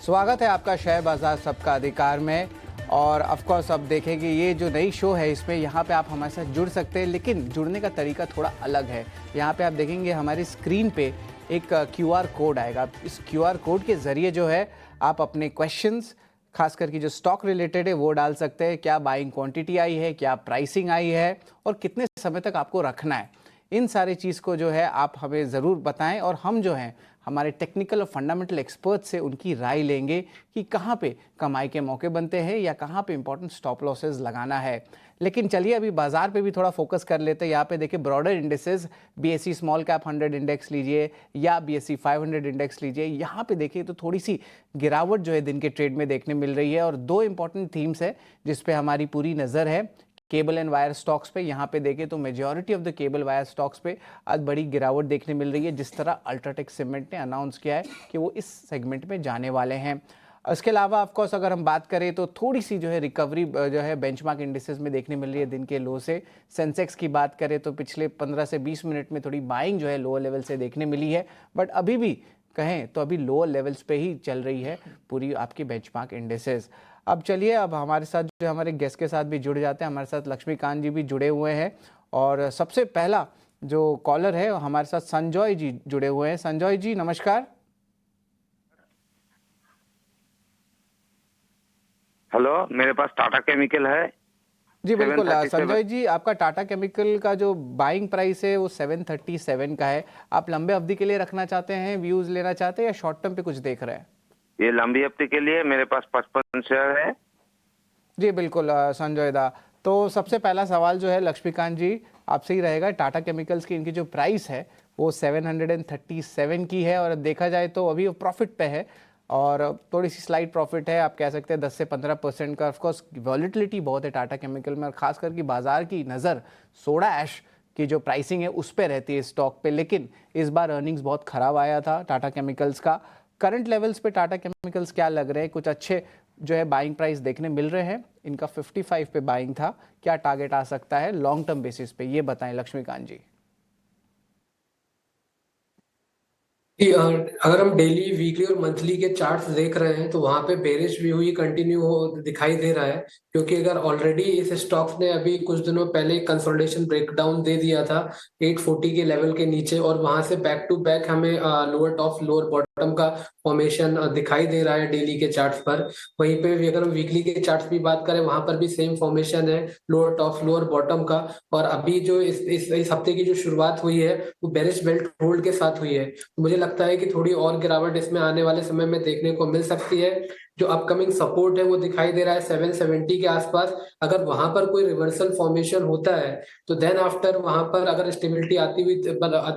स्वागत है आपका शेयर बाजार सबका अधिकार में। और ऑफ कोर्स अब देखें कि ये जो नई शो है इसमें यहाँ पे आप हमारे साथ जुड़ सकते हैं, लेकिन जुड़ने का तरीका थोड़ा अलग है। यहाँ पे आप देखेंगे हमारी स्क्रीन पे एक QR कोड आएगा। इस QR कोड के ज़रिए जो है आप अपने क्वेश्चंस खास करके जो स्टॉक रिलेटेड है वो डाल सकते हैं। क्या बाइंग क्वांटिटी आई है, क्या प्राइसिंग आई है और कितने समय तक आपको रखना है, इन सारी चीज़ को जो है आप हमें ज़रूर बताएं और हम जो हैं हमारे टेक्निकल और फंडामेंटल एक्सपर्ट से उनकी राय लेंगे कि कहाँ पे कमाई के मौके बनते हैं या कहाँ पे इंपॉर्टेंट स्टॉप लॉसेस लगाना है। लेकिन चलिए अभी बाजार पे भी थोड़ा फोकस कर लेते हैं। यहाँ पे देखिए broader indices, BSE small cap 100 index लीजिए या BSE 500 इंडेक्स लीजिए, यहाँ पे देखिए तो थोड़ी सी गिरावट जो है दिन के ट्रेड में देखने मिल रही है। और दो इंपॉर्टेंट थीम्स है जिस पे हमारी पूरी नज़र है, केबल एंड वायर स्टॉक्स पे। यहाँ पे देखें तो majority of the cable wire stocks पे आज बड़ी गिरावट देखने मिल रही है, जिस तरह अल्ट्राटेक सीमेंट ने अनाउंस किया है कि वो इस सेगमेंट में जाने वाले हैं। इसके अलावा ऑफ कोर्स अगर हम बात करें तो थोड़ी सी जो है रिकवरी जो है बेंचमार्क इंडिसेस में देखने मिल रही है दिन के लो से। सेंसेक्स की बात करें तो पिछले 15 से 20 मिनट में थोड़ी बाइंग जो है लोअर लेवल से देखने मिली है, बट अभी भी कहें तो अभी लोअर लेवल्स पे ही चल रही है पूरी आपकी बेंचमार्क इंडिसेस। अब चलिए अब हमारे साथ जो हमारे गेस्ट के साथ भी जुड़ जाते हैं। हमारे साथ लक्ष्मीकांत जी भी जुड़े हुए हैं और सबसे पहला जो कॉलर है हमारे साथ संजय जी जुड़े हुए हैं। संजय जी नमस्कार। हेलो, मेरे पास टाटा केमिकल है जी बिल्कुल संजय जी, आपका टाटा केमिकल का जो बाइंग प्राइस है वो 737 का है। आप लंबे अवधि के लिए रखना चाहते हैं, व्यूज लेना चाहते हैं या शॉर्ट टर्म पे कुछ देख रहे हैं? ये लंबी अवधि के लिए मेरे पास 55 शेयर है। जी बिल्कुल संजय दा, तो सबसे पहला सवाल जो है लक्ष्मीकांत जी आपसे ही रहेगा। टाटा केमिकल्स की इनकी जो प्राइस है वो 737 की है और देखा जाए तो अभी वो प्रॉफिट पे है और थोड़ी सी स्लाइड प्रॉफिट है, आप कह सकते हैं 10 से 15% का। ऑफकोर्स वॉलिटिलिटी बहुत है टाटा केमिकल में और खास करके बाजार की नज़र सोडा ऐश की जो प्राइसिंग है उस पर रहती है स्टॉक पे। लेकिन इस बार अर्निंग्स बहुत ख़राब आया था टाटा केमिकल्स का। करंट लेवल्स पे टाटा केमिकल्स क्या लग रहे हैं? कुछ अच्छे जो है बाइंग प्राइस देखने मिल रहे हैं। इनका 55 पे बाइंग था, क्या टारगेट आ सकता है लॉन्ग टर्म बेसिस पे, ये बताएं लक्ष्मीकांत जी। अगर हम डेली, वीकली और मंथली के चार्ट्स देख रहे हैं तो वहां पे बेरिश व्यू ही कंटिन्यू हो दिखाई दे रहा है, क्योंकि अगर ऑलरेडी इस स्टॉक्स ने अभी कुछ दिनों पहले कंसोलिडेशन ब्रेकडाउन दे दिया था 840 के लेवल के नीचे और वहां से बैक टू बैक हमें लोअर टॉप लोअर बॉटम का फॉर्मेशन दिखाई दे रहा है डेली के चार्ट्स पर। वहीं पे भी अगर हम वीकली के चार्ट्स की बात करें वहां पर भी सेम फॉर्मेशन है, लोअर टॉप लोअर बॉटम का। और अभी जो इस हफ्ते की जो शुरुआत हुई है वो बेरिश बेल्ट होल्ड के साथ हुई है। मुझे लगता है कि थोड़ी और गिरावट इसमें आने वाले समय में देखने को मिल सकती है। जो अपकमिंग सपोर्ट है वो दिखाई दे रहा है 770 के आसपास। अगर वहां पर कोई रिवर्सल फॉर्मेशन होता है तो देन आफ्टर वहां पर अगर स्टेबिलिटी आती हुई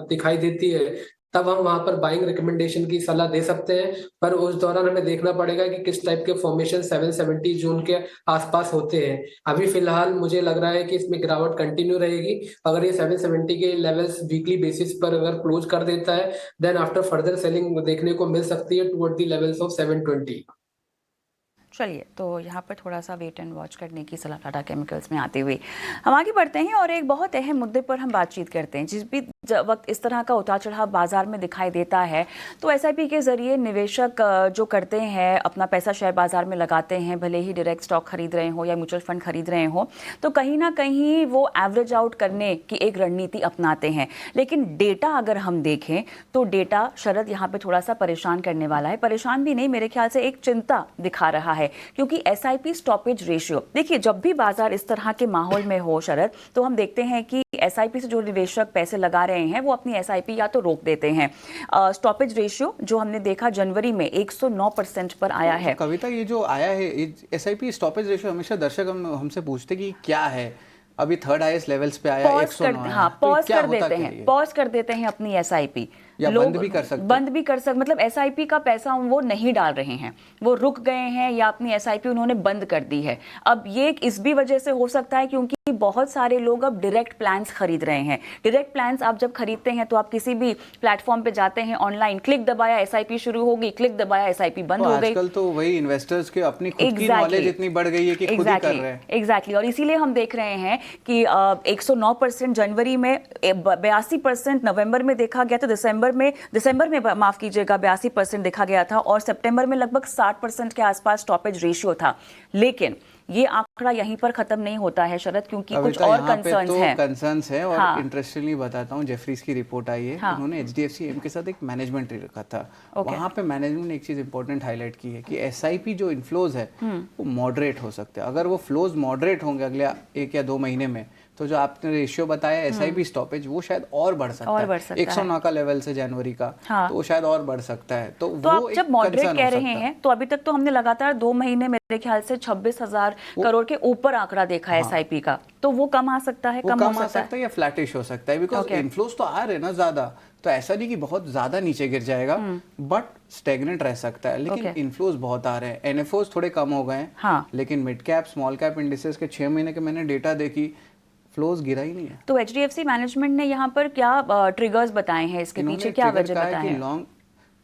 दिखाई देती है तब हम वहां पर बाइंग रिकमेंडेशन की सलाह दे सकते हैं। पर उस दौरान हमें देखना पड़ेगा कि किस टाइप के फॉर्मेशन 770 जोन के आसपास होते हैं। अभी फिलहाल मुझे लग रहा है कि इसमें गिरावट कंटिन्यू रहेगी। अगर ये 770 के लेवल्स वीकली बेसिस पर अगर क्लोज कर देता है देन आफ्टर फर्दर सेलिंग देखने को मिल सकती है टुवर्ड द लेवल्स ऑफ 720। चलिए, तो यहाँ पर थोड़ा सा वेट एंड वॉच करने की सलाह टाटा केमिकल्स में आते हुए हम आगे बढ़ते हैं और एक बहुत अहम मुद्दे पर हम बातचीत करते हैं। जिस भी वक्त इस तरह का उतार चढ़ाव बाजार में दिखाई देता है तो SIP के जरिए निवेशक जो करते हैं अपना पैसा शेयर बाजार में लगाते हैं, भले ही डायरेक्ट स्टॉक खरीद रहे हो या म्यूचुअल फंड खरीद रहे हो, तो कहीं ना कहीं वो एवरेज आउट करने की एक रणनीति अपनाते हैं। लेकिन डेटा अगर हम देखें तो डेटा शरद यहाँ पे थोड़ा सा परेशान करने वाला है। परेशान भी नहीं, मेरे ख्याल से एक चिंता दिखा रहा है, क्योंकि SIP स्टॉपेज रेशियो, देखिए जब भी बाजार इस तरह के माहौल में हो शरद, तो हम देखते हैं कि SIP से जो निवेशक पैसे लगा रहे हैं वो अपनी SIP या तो रोक देते हैं। स्टॉपेज रेशियो जो हमने देखा जनवरी में 109% पर आया है। कविता, ये जो आया है SIP स्टॉपेज रेशियो, हमेशा दर्शक हमसे पूछते कि क्या है, अभी थर्ड हाईएस्ट लेवल्स पे आया 109 है। पॉज कर देते हैं, पॉज कर देते हैं अपनी SIP, लोग बंद भी कर सकते, मतलब SIP का पैसा वो नहीं डाल रहे हैं, वो रुक गए हैं या अपनी SIP उन्होंने बंद कर दी है। अब ये इस भी वजह से हो सकता है क्योंकि बहुत सारे लोग अब डायरेक्ट प्लान्स खरीद रहे हैं। डायरेक्ट प्लान्स आप जब खरीदते हैं तो आप किसी भी प्लेटफॉर्म पे जाते हैं, ऑनलाइन क्लिक दबाया SIP शुरू होगी, क्लिक दबाया SIP बंद हो गई। आजकल तो वही इन्वेस्टर्स के अपनी खुद की नॉलेज इतनी बढ़ गई है कि खुद ही कर रहे हैं। एग्जैक्टली, और इसीलिए हम देख रहे हैं कि 109% जनवरी में, 82% नवंबर में देखा गया, तो दिसंबर दिसंबर में माफ कीजिएगा 82% देखा गया था और सितंबर में लगभग 60% के आसपास स्टॉपेज रेशियो था। लेकिन ये आंकड़ा यहीं पर खत्म नहीं होता है शरद, क्योंकि कुछ कविता, और यहाँ पे कंसर्न्स तो हैं। कंसर्न्स है और हाँ। इंटरेस्टिंगली बताता हूँ, जेफरीज की रिपोर्ट आई है, हाँ। उन्होंने एचडीएफसी एम के साथ एक मैनेजमेंट रखा था। ओके। वहाँ पे मैनेजमेंट ने एक चीज़ इंपॉर्टेंट हाईलाइट की है कि एसआईपी जो इनफ्लोज है वो मॉडरेट हो सकते हैं। अगर वो फ्लोज मॉडरेट होंगे अगले 1 या 2 महीने में, तो जो आपने रेशियो बताया एसआईपी स्टॉपेज वो शायद और बढ़ सकता और है। बढ़ सकता 109 का लेवल से जनवरी का, हाँ। तो वो शायद और बढ़ सकता है। तो तो वो आप एक जब मॉडरेट concern कह हो रहे सकता है। हैं तो अभी तक तो हमने लगातार 2 महीने मेरे ख्याल से 26,000 करोड़ के ऊपर आंकड़ा देखा है एसआईपी का, तो वो कम आ सकता है, वो कम कम हो आ सकता है। सकता है या फ्लैटिश हो सकता है, बिकॉज Okay. इनफ्लोज तो आ रहे हैं ना ज्यादा, तो ऐसा नहीं कि बहुत ज्यादा नीचे गिर जाएगा, बट स्टेगनेंट रह सकता है। लेकिन Okay. इनफ्लोज बहुत आ रहे हैं, एनएफओज थोड़े कम हो गए हैं, हाँ। लेकिन mid cap small cap indices के 6 महीने के मैंने डेटा देखी, फ्लोज गिरा ही नहीं है। तो एचडीएफसी मैनेजमेंट ने यहाँ पर क्या ट्रिगर्स बताए हैं, इसके इन्होंने पीछे क्या ट्रिगर वजह कहा है बताए कि हैं? लॉन्ग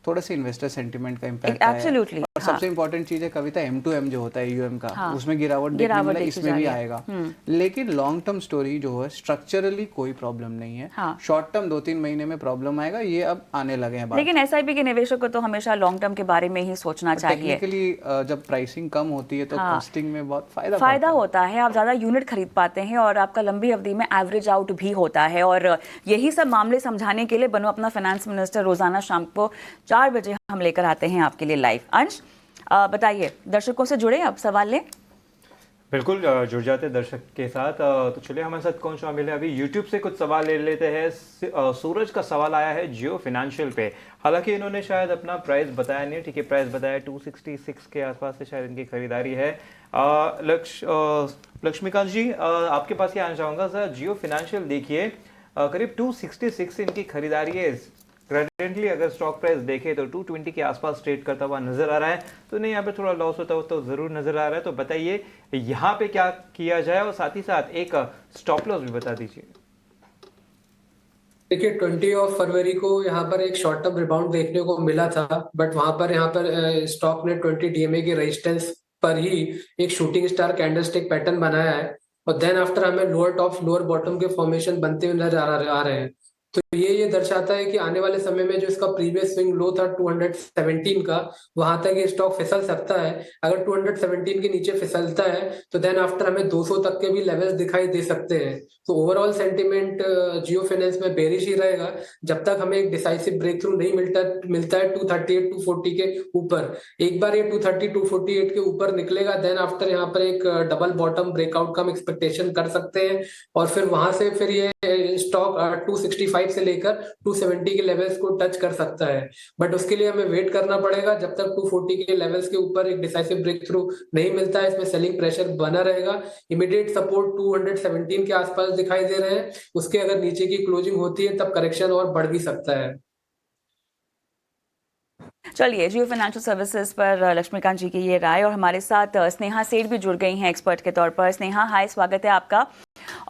थोड़ा सा इन्वेस्टर सेंटिमेंट का इम्पैक्ट आया है। एब्सोल्युटली, और हाँ। सबसे इंपॉर्टेंट चीज है कविता, M2M जो होता है यूएम का, हाँ। उसमें गिरावट देखने गिरावट मिला, देखी इसमें जा भी रही है। आएगा। लेकिन लॉन्ग टर्म स्टोरी जो है स्ट्रक्चरली कोई प्रॉब्लम नहीं है। हाँ। शॉर्ट टर्म 2-3 महीने में प्रॉब्लम आएगा, ये अब आने लगे हैं बात। लेकिन एसआईपी के निवेशक को तो हमेशा लॉन्ग टर्म के बारे में ही सोचना चाहिए। टेक्निकली जब प्राइसिंग कम होती है तो हाँ। कॉस्टिंग में बहुत फायदा फायदा पड़ता है। होता है, आप ज्यादा यूनिट खरीद पाते हैं और आपका लंबी अवधि में एवरेज आउट भी होता है। और यही सब मामले समझाने के लिए बनो अपना फाइनेंस मिनिस्टर रोजाना शाम को 4 बजे हम लेकर आते हैं आपके लिए लाइव। अंश, बताइए, दर्शकों से जुड़े, अब सवाल लें। बिल्कुल, जुड़ जाते दर्शक के साथ। तो चलिए, हमारे साथ कौन शामिल है अभी यूट्यूब से कुछ सवाल ले लेते हैं। सूरज का सवाल आया है जियो फाइनेंशियल पे। हालांकि इन्होंने शायद अपना प्राइस बताया नहीं, ठीक है, प्राइस बताया 266 के आसपास से शायद इनकी खरीदारी है। लक्ष्मीकांत जी, आपके पास ही आना चाहूँगा सर। जियो फाइनेंशियल देखिए, करीब 266 इनकी खरीदारी है। करेंटली अगर स्टॉक प्राइस देखे तो 220 के आसपास ट्रेड करता हुआ नजर आ रहा है, तो नहीं यहाँ पे थोड़ा लॉस होता हो तो जरूर नजर आ रहा है। तो बताइए यहाँ पे क्या किया जाए, और साथ ही साथ एक स्टॉप लॉस भी बता दीजिए। देखिए 20 फरवरी को यहाँ पर एक शॉर्ट टर्म रिबाउंड देखने को मिला था, बट यहाँ पर स्टॉक ने 20 डीएमए के रेजिस्टेंस पर ही एक शूटिंग स्टार कैंडलस्टिक पैटर्न बनाया है, और देन आफ्टर हमें लोअर टॉप लोअर बॉटम के फॉर्मेशन बनते हुए नजर आ रहे हैं। तो ये दर्शाता है कि आने वाले समय में जो इसका प्रीवियस स्विंग लो था 217 का, वहां तक ये स्टॉक फिसल सकता है। अगर 217 के नीचे फिसलता है तो देन आफ्टर हमें 200 तक के भी लेवल्स दिखाई दे सकते हैं। तो ओवरऑल सेंटिमेंट जियो फाइनेंस में बेरिश ही रहेगा जब तक हमें एक डिसाइसिव ब्रेक थ्रू नहीं मिलता है 238 240 के ऊपर। एक बार ये 230 248 के ऊपर निकलेगा, देन आफ्टर यहाँ पर एक डबल बॉटम ब्रेकआउट का हम एक्सपेक्टेशन कर सकते हैं, और फिर वहां से फिर ये स्टॉक 265 से लेकर 270 के लेवल्स को टच कर सकता है। बट उसके लिए हमें वेट करना पड़ेगा जब तक 240 के लेवल्स के ऊपर एक डिसाइसिव ब्रेक थ्रू नहीं मिलता है। इसमें सेलिंग प्रेशर बना रहेगा। इमीडिएट सपोर्ट 217 के आसपास दिखाई दे रहे हैं, उसके अगर नीचे की क्लोजिंग होती है तब करेक्शन और बढ़ भी सकता है। चलिए, जियो फाइनेंशियल सर्विसेज पर लक्ष्मीकांत जी की ये राय। और हमारे साथ स्नेहा सेठ भी जुड़ गई हैं एक्सपर्ट के तौर पर। स्नेहा, हाय, स्वागत है आपका।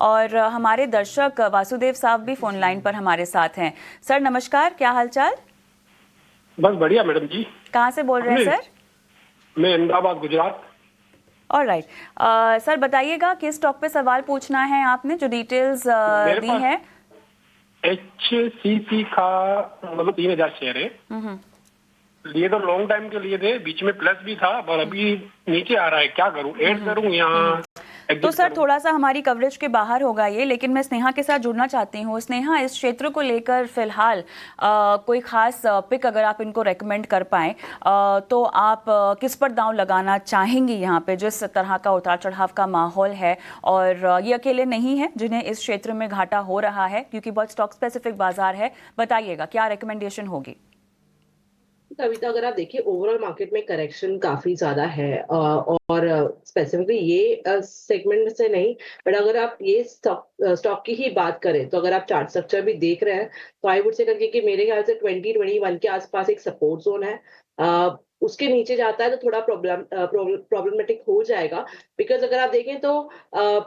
और हमारे दर्शक वासुदेव साहब भी फोन लाइन पर हमारे साथ हैं। सर नमस्कार, क्या हालचाल? बस बढ़िया मैडम जी। कहाँ से बोल रहे हैं सर? मैं अहमदाबाद, गुजरात। ऑलराइट, सर बताइएगा किस स्टॉक पे सवाल पूछना है आपने, जो डिटेल्स दी है। HCC का मतलब 3000 शेयर है, लिए तो लॉन्ग टाइम के लिए थे, बीच में प्लस भी था, पर अभी नीचे आ रहा है। क्या करूं, ऐड करूं यहाँ? तो सर थोड़ा सा हमारी कवरेज के बाहर होगा ये, लेकिन मैं स्नेहा के साथ जुड़ना चाहती हूँ। स्नेहा, इस क्षेत्र को लेकर फिलहाल कोई खास पिक अगर आप इनको रेकमेंड कर पाएं, तो आप किस पर दांव लगाना चाहेंगी यहाँ पे, जिस तरह का उतार चढ़ाव का माहौल है? और ये अकेले नहीं है जिन्हें इस क्षेत्र में घाटा हो रहा है, क्योंकि बहुत स्टॉक स्पेसिफिक बाजार है। बताइएगा क्या रिकमेंडेशन होगी? कविता, अगर आप देखिए ओवरऑल मार्केट में करेक्शन काफी ज्यादा है, और स्पेसिफिकली ये सेगमेंट से नहीं, बट अगर आप ये स्टॉक की ही बात करें तो अगर आप चार्ट स्ट्रक्चर भी देख रहे हैं तो आई वुड से करके कि मेरे ख्याल से 2021 के आसपास एक सपोर्ट जोन है। उसके नीचे जाता है तो थोड़ा प्रॉब्लमेटिक हो जाएगा, बिकॉज अगर आप देखें तो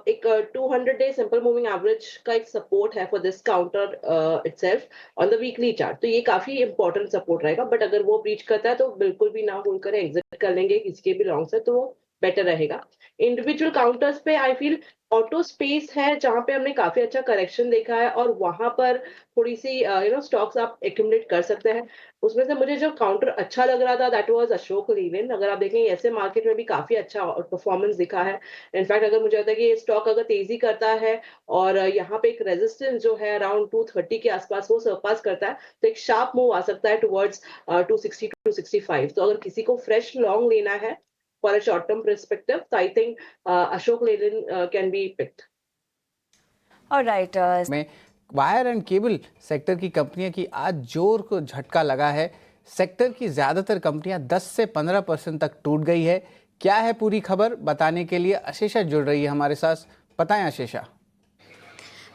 एक 200 डे सिंपल मूविंग एवरेज का एक सपोर्ट है for this counter itself on the weekly chart. तो ये काफी इंपॉर्टेंट सपोर्ट रहेगा, बट अगर वो ब्रीच करता है तो बिल्कुल भी ना होल्ड करें, एग्जिट कर लेंगे किसी के भी लॉन्ग से, तो वो बेटर रहेगा। इंडिविजुअल काउंटर्स पे आई फील ऑटो स्पेस है जहाँ पे हमने काफी अच्छा करेक्शन देखा है और वहां पर थोड़ी सी स्टॉक्स आप एक्यूमुलेट कर सकते हैं। उसमें से मुझे जो काउंटर अच्छा लग रहा था दैट वाज अशोक लीलैंड। अगर आप देखें ऐसे मार्केट में भी काफी अच्छा परफॉर्मेंस दिखा है। इनफैक्ट अगर मुझे लगता है कि ये स्टॉक अगर तेजी करता है और यहाँ पे एक रेजिस्टेंस जो है अराउंड 230 के आसपास वो सरपास करता है तो एक शार्प मूव आ सकता है टुवर्ड्स 260 टू 265। तो अगर किसी को फ्रेश लॉन्ग लेना है for a short term perspective तो I think Ashok Leyland can be picked. Alright, में वायर एंड केबल सेक्टर की कंपनियां की आज जोर को झटका लगा है। सेक्टर की ज़्यादातर कंपनियां 10 से 15% तक टूट गई है। क्या है पूरी खबर बताने के लिए अशेषा जुड़ रही है हमारे साथ। बताएं अशेषा।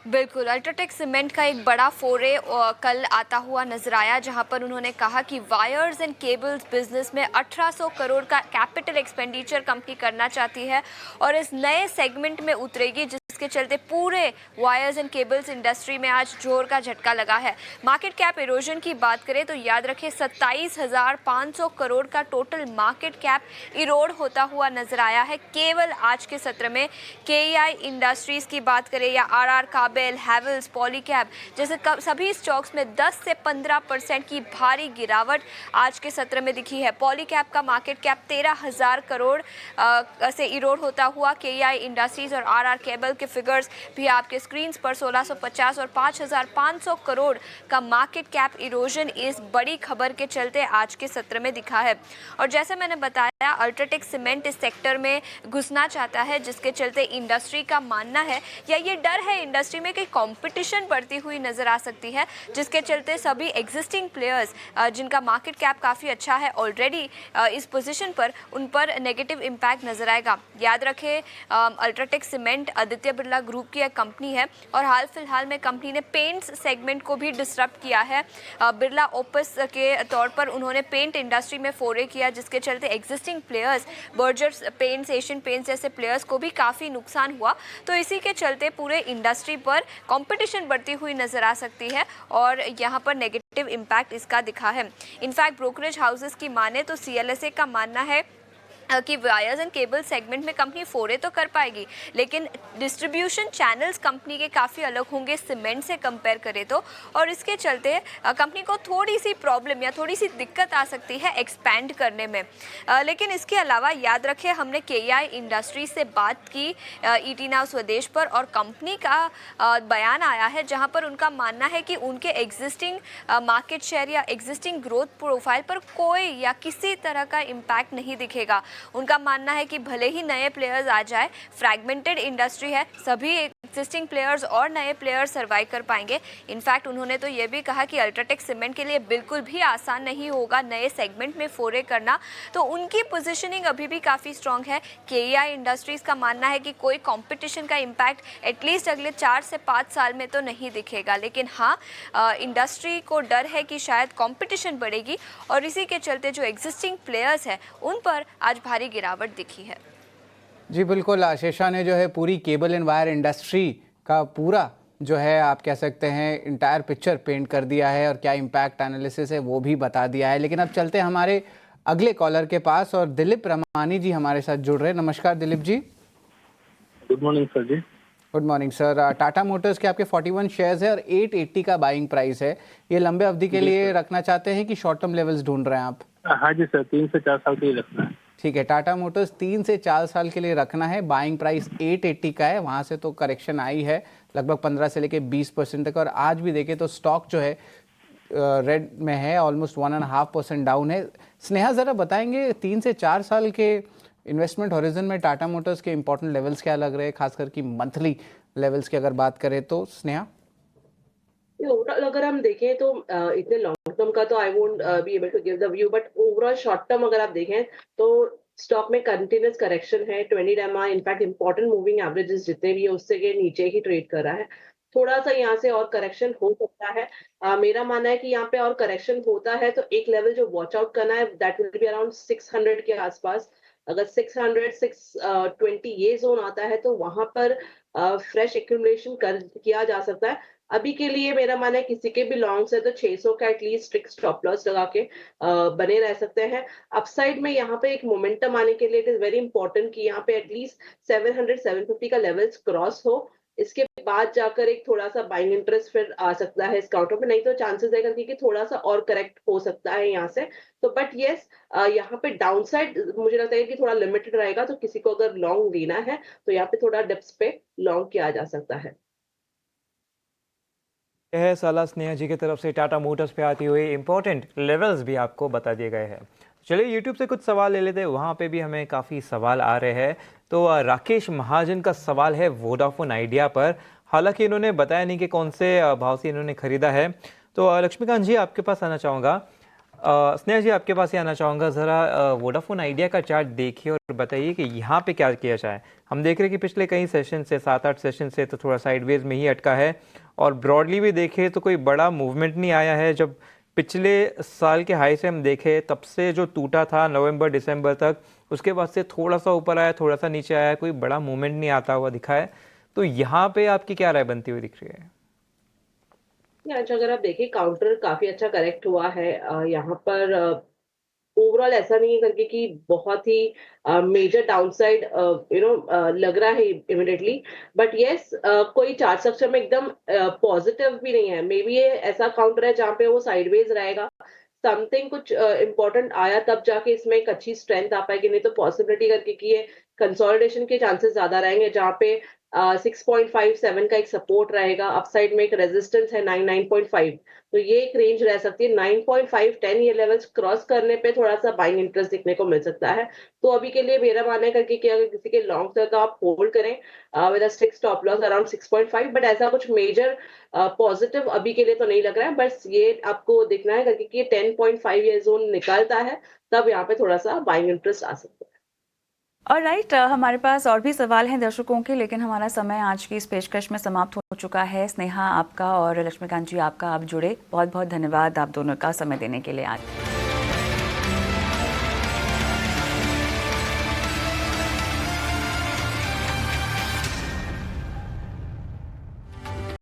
बिल्कुल, अल्ट्राटेक सीमेंट का एक बड़ा फोरे कल आता हुआ नजर आया, जहां पर उन्होंने कहा कि वायर्स एंड केबल्स बिजनेस में 1800 करोड़ का कैपिटल एक्सपेंडिचर कंपनी करना चाहती है और इस नए सेगमेंट में उतरेगी, जिसके चलते पूरे वायर्स एंड केबल्स इंडस्ट्री में आज जोर का झटका लगा है। मार्केट कैप इरोजन की बात करें तो याद रखें 27,500 करोड़ का टोटल मार्केट कैप इरोड होता हुआ नजर आया है केवल आज के सत्र में। केईआई इंडस्ट्रीज की बात करें या आरआर काबेल, हैवेल्स, पॉलीकैब जैसे सभी स्टॉक्स में 10 से 15% की भारी गिरावट आज के सत्र में दिखी है। पॉलीकैब का मार्केट कैप 13,000 करोड़ से इरोड होता हुआ। केईआई इंडस्ट्रीज और आरआर केबल के फिगर्स भी आपके स्क्रीन पर 1650 और 5,500 करोड़ का मार्केट कैप इरोजन इस बड़ी खबर के चलते आज के सत्र में दिखा है। और जैसे मैंने बताया, अल्ट्राटेक सीमेंट इस सेक्टर में घुसना चाहता है, जिसके चलते इंडस्ट्री का मानना है या ये डर है इंडस्ट्री में कि कंपटीशन बढ़ती हुई नजर आ सकती है, जिसके चलते सभी एग्जिस्टिंग प्लेयर्स जिनका मार्केट कैप काफ़ी अच्छा है ऑलरेडी इस पोजीशन पर, उन पर नेगेटिव इम्पैक्ट नजर आएगा। याद रखें UltraTech cement Aditya Birla group की एक कंपनी है और हाल फिलहाल में कंपनी ने पेंट्स सेगमेंट को भी डिसरप्ट किया है। बिरला ओपस के तौर पर उन्होंने पेंट इंडस्ट्री में फोरे किया, जिसके चलते existing players Buerger's paints, Asian paints जैसे प्लेयर्स को भी काफ़ी नुकसान हुआ। तो इसी के चलते पूरे इंडस्ट्री पर कंपटीशन बढ़ती हुई नजर आ सकती है और यहाँ पर नेगेटिव इम्पैक्ट इसका दिखा है। इनफैक्ट ब्रोकरेज हाउसेस की माने तो सीएलएसए का मानना है कि वायर्स एंड केबल सेगमेंट में कंपनी फोरे तो कर पाएगी, लेकिन डिस्ट्रीब्यूशन चैनल्स कंपनी के काफ़ी अलग होंगे सीमेंट से कंपेयर करें तो, और इसके चलते कंपनी को थोड़ी सी प्रॉब्लम या थोड़ी सी दिक्कत आ सकती है एक्सपैंड करने में। लेकिन इसके अलावा याद रखें, हमने केईआई इंडस्ट्री से बात की ईटी नाउ स्वदेश पर और कंपनी का बयान आया है जहां पर उनका मानना है कि उनके एग्जिस्टिंग मार्केट शेयर या एग्जिस्टिंग ग्रोथ प्रोफाइल पर कोई या किसी तरह का इम्पैक्ट नहीं दिखेगा। उनका मानना है कि भले ही नए प्लेयर्स आ जाए, फ्रैगमेंटेड इंडस्ट्री है, सभी एग्जिस्टिंग प्लेयर्स और नए प्लेयर्स सर्वाइव कर पाएंगे। इनफैक्ट उन्होंने तो ये भी कहा कि अल्ट्राटेक सीमेंट के लिए बिल्कुल भी आसान नहीं होगा नए सेगमेंट में फोरे करना, तो उनकी पोजीशनिंग अभी भी काफ़ी स्ट्रांग है। केईआई इंडस्ट्रीज का मानना है कि कोई कंपटीशन का इम्पैक्ट एटलीस्ट अगले 4 से 5 साल में तो नहीं दिखेगा, लेकिन हाँ इंडस्ट्री को डर है कि शायद कंपटीशन बढ़ेगी और इसी के चलते जो एग्जिस्टिंग प्लेयर्स हैं उन पर आज भारी गिरावट दिखी है। जी बिल्कुल, आशीषा ने जो है पूरी केबल एंड वायर इंडस्ट्री का पूरा जो है आप कह सकते हैं इंटायर पिक्चर पेंट कर दिया है और क्या इम्पैक्ट एनालिसिस है वो भी बता दिया है। लेकिन अब चलते हैं हमारे अगले कॉलर के पास और दिलीप रमानी जी हमारे साथ जुड़ रहे हैं। नमस्कार Dilip ji. Good morning sir ji. Good morning sir. Tata Motors के आपके 41 शेयर्स है और 880 का बाइंग प्राइस है। ये लंबे अवधि के लिए रखना चाहते हैं कि शॉर्ट टर्म लेवल्स ढूंढ रहे हैं आप? हाँ जी सर, 3 से 4 साल के लिए रखना है। ठीक है, टाटा मोटर्स 3 से 4 साल के लिए रखना है। बाइंग प्राइस 880 का है, वहाँ से तो करेक्शन आई है लगभग 15 से लेके 20% तक, और आज भी देखें तो स्टॉक जो है रेड में है, ऑलमोस्ट 1.5% डाउन है। स्नेहा ज़रा बताएंगे 3 से 4 साल के इन्वेस्टमेंट हॉरिजन में टाटा मोटर्स के इंपॉर्टेंट लेवल्स क्या लग रहे हैं, खासकर की मंथली लेवल्स की अगर बात करें तो स्नेहा? ओवरऑल अगर हम देखें तो इतने लॉन्ग टर्म का तो I won't be able to give the view, but overall short term अगर आप देखें तो स्टॉक में कंटिन्यूस करेक्शन है। 20 EMA in fact important moving averages जितने भी है उससे के नीचे ही ट्रेड कर रहा है। थोड़ा सा यहाँ से और करेक्शन हो सकता है। मेरा मानना है कि यहाँ पे और करेक्शन होता है तो एक लेवल जो वॉच आउट करना है दैट विल बी अराउंड 600 के आसपास। अगर 600 620 ये जोन आता है तो वहां पर फ्रेश एक्यूमुलेशन किया जा सकता है। अभी के लिए मेरा मानना है किसी के भी लॉन्ग्स है तो 600 का एटलीस्ट स्ट्रिक्ट स्टॉप लॉस लगा के बने रह सकते हैं। अपसाइड में यहाँ पे एक मोमेंटम आने के लिए इट इज वेरी इंपॉर्टेंट कि यहाँ पे एटलीस्ट 700 750 का लेवल्स क्रॉस हो, इसके बाद जाकर एक थोड़ा सा बाइंग इंटरेस्ट फिर आ सकता है इस काउंटर पे, नहीं तो चांसेस है करके कि थोड़ा सा और करेक्ट हो सकता है यहाँ से। तो बट यस, यहाँ पे डाउनसाइड मुझे लगता है कि थोड़ा लिमिटेड रहेगा, तो किसी को अगर लॉन्ग लेना है तो यहाँ पे थोड़ा डिप्स पे लॉन्ग किया जा सकता है। यह है सलाह स्नेहा जी की तरफ से टाटा मोटर्स पे आती हुई इंपॉर्टेंट लेवल्स भी आपको बता दिए गए हैं। चलिए यूट्यूब से कुछ सवाल ले लेते हैं, वहाँ पे भी हमें काफ़ी सवाल आ रहे हैं। तो राकेश महाजन का सवाल है वोडाफोन आइडिया पर, हालांकि इन्होंने बताया नहीं कि कौन से भाव से इन्होंने खरीदा है। तो लक्ष्मीकांत जी आपके पास आना चाहूँगा, स्नेहा जी आपके पास ही आना चाहूँगा, ज़रा वोडाफोन आइडिया का चार्ट देखिए और बताइए कि यहाँ पे क्या किया जाए। हम देख रहे हैं कि पिछले कई सेशन से 7-8 सेशन से तो थोड़ा साइडवेज में ही अटका है, और ब्रॉडली भी देखें तो कोई बड़ा मूवमेंट नहीं आया है। जब पिछले साल के हाई से हम देखें तब से जो टूटा था नवंबर दिसंबर तक, उसके बाद से थोड़ा सा ऊपर आया, थोड़ा सा नीचे आया, कोई बड़ा मूवमेंट नहीं आता हुआ दिखा है। तो यहाँ पे आपकी क्या राय बनती हुई दिख रही है? अच्छा, अगर आप देखिए काउंटर काफी अच्छा करेक्ट हुआ है यहाँ पर। ओवरऑल ऐसा नहीं है करके कि बहुत ही मेजर डाउनसाइड लग रहा है इमिडिएटली, बट यस कोई चार्ट स्ट्रक्चर में एकदम पॉजिटिव भी नहीं है। मे बी ये ऐसा काउंटर है जहाँ पे वो साइडवेज रहेगा, समथिंग कुछ इम्पोर्टेंट आया तब जाके इसमें एक अच्छी स्ट्रेंथ आ पाएगी, नहीं तो पॉसिबिलिटी करके कि ये कंसोलिडेशन के चांसेस ज्यादा रहेंगे, जहाँ पे 6.57 का एक सपोर्ट रहेगा, अपसाइड में एक रेजिस्टेंस है 9.5, तो ये एक रेंज रह सकती है। 9.5-10 ये लेवल्स क्रॉस करने पे थोड़ा सा बाइंग इंटरेस्ट दिखने को मिल सकता है। तो अभी के लिए मेरा मानना है करके कि अगर किसी के लॉन्ग टर्म तो आप होल्ड करें with a strict stop loss around 6.5, but ऐसा कुछ मेजर पॉजिटिव अभी के लिए तो नहीं लग रहा है। बस ये आपको देखना है करके कि 10.5 ये जोन निकलता है तब यहाँ पे थोड़ा सा बाइंग इंटरेस्ट आ सकता है। और राइट, हमारे पास और भी सवाल हैं दर्शकों के, लेकिन हमारा समय आज की इस पेशकश में समाप्त हो चुका है। स्नेहा आपका और लक्ष्मीकांत जी आपका, आप जुड़े, बहुत बहुत धन्यवाद आप दोनों का समय देने के लिए आज।